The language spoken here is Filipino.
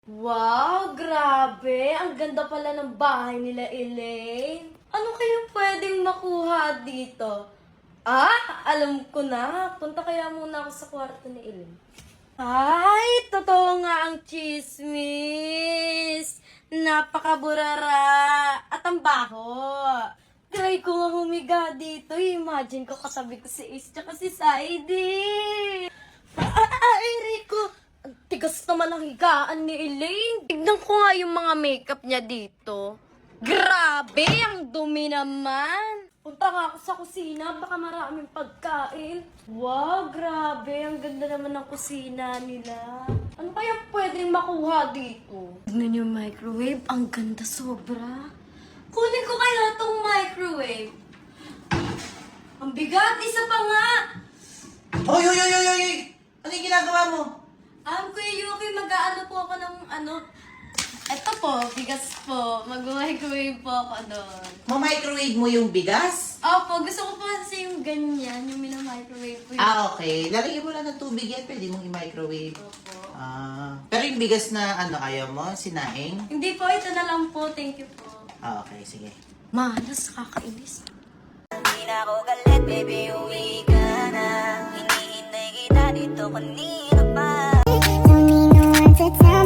Wow, grabe. Ang ganda pala ng bahay nila, Elaine. Ano kayang pwedeng makuha dito? Alam ko na. Punta kaya muna ako sa kwarto ni Elaine. Ay, totoo nga ang chismis. Napakaburara. At ang baho. Try ko nga humiga dito. Imagine ko katabi ko si Ace tsaka si Saidi. Rico. Ang tigas naman ang higaan ni Elaine. Tignan ko nga yung mga makeup niya dito. Grabe, ang dumi naman. Punta nga ako sa kusina, baka maraming pagkain. Wow, grabe, ang ganda naman ng kusina nila. Ano kaya pwedeng makuha dito? Tignan yung microwave, ang ganda sobra. Kunin ko kaya tong microwave. Ang bigat, isa pa nga. Oy! Ano yung ginagawa mo? Kuya Yuki, mag-aano po ako ng eto po, bigas po. Mag-microwave po ako doon. Ma-microwave mo yung bigas? Opo, gusto ko po kasi yung ganyan, yung mina-microwave po. Okay. Lalagyan mo lang ng tubig yan, pwede mong i-microwave. Opo. Pero yung bigas na ayaw mo, sinaing? Hindi po, ito na lang po. Thank you po. Okay, sige. Mahalas, kakainis. Hindi na ako galit, baby, uwi ka na. Hinihintay kita dito kanina pa. Don't need no one to tell